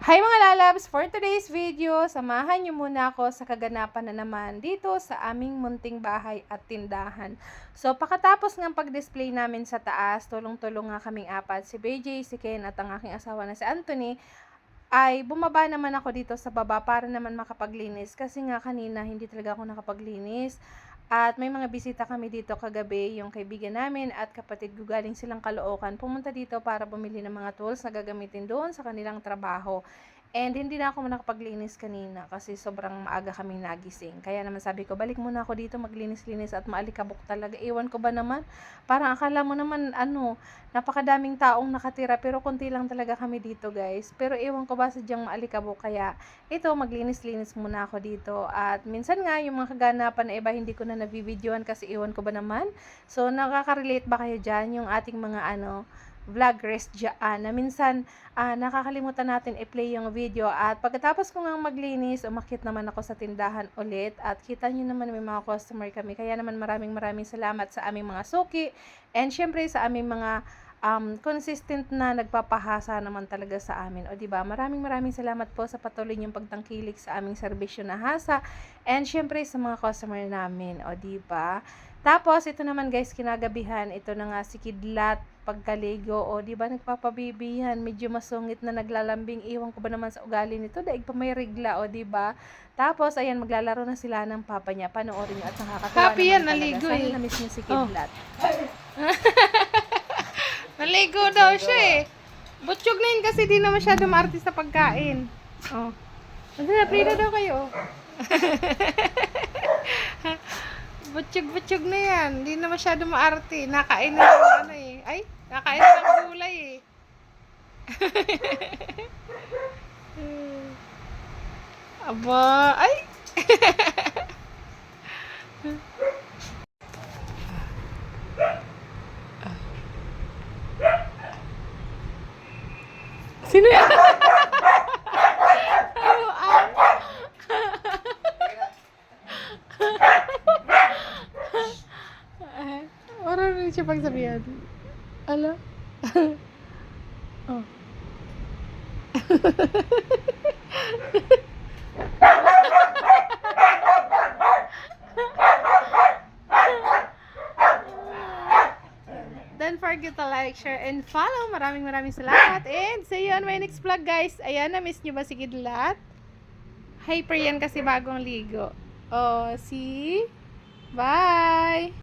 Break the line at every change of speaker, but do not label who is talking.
Hi mga lalabs! For today's video, samahan niyo muna ako sa kaganapan na naman dito sa aming munting bahay at tindahan. So, pakatapos ng pag-display namin sa taas, tulong-tulong nga kaming apat, si BJ, si Ken at ang aking asawa na si Anthony, ay bumaba naman ako dito sa baba para naman makapaglinis. Kasi nga kanina, hindi talaga ako nakapaglinis. At may mga bisita kami dito kagabi, yung kaibigan namin at kapatid ko galing silang Caloocan. Pumunta dito para bumili ng mga tools na gagamitin doon sa kanilang trabaho. And hindi na ako nakapaglinis kanina kasi sobrang maaga kaming nagising. Kaya naman sabi ko, balik muna ako dito maglinis-linis at maalikabok talaga. Ewan ko ba naman, parang akala mo naman napakadaming taong nakatira pero konti lang talaga kami dito guys. Pero ewan ko ba sadyang maalikabok kaya ito maglinis-linis muna ako dito. At minsan nga yung mga kaganapan na iba hindi ko na nabibidyoan kasi ewan ko ba naman. So nakaka-relate ba kayo dyan yung ating mga vloggers dyan na minsan nakakalimutan natin i-play yung video at pagkatapos ko nga maglinis, umakyat naman ako sa tindahan ulit at kita nyo naman may mga customer kami kaya naman maraming salamat sa aming mga suki and syempre sa aming mga consistent na nagpapahasa naman talaga sa amin. O diba? Maraming salamat po sa patuloy niyong pagtangkilik sa aming serbisyo na hasa and syempre sa mga customer namin. O diba? Tapos ito naman guys, kinagabihan, ito na nga si Kidlat pagkaligo. O diba nagpapabibihan, medyo masungit na naglalambing. Iwan ko ba naman sa ugali nito, daig pa may rigla. O diba? Tapos ayan, maglalaro na sila ng papa niya. Panoorin niyo at nakakatuwa
Happy yan,
naman
naligo
talaga.
eh.
Sana na-miss niyo si Kidlat.
Naligo daw siya eh. Butchog na yun kasi di na masyado maarte sa pagkain. Oh. Prito daw kayo. Butchog na yan. Di na masyado maarte. Nakain na ng eh. Nakain na ng gulay eh. Aba, Sino yan? Wala rin siya pagsabihan. Ala? Oh. Don't forget to like, share, and follow. Maraming salamat. And see you on my next vlog, guys. Ayan, na-miss nyo ba si Kidlat? Hyper yan kasi bagong ligo. Oh, see? Bye!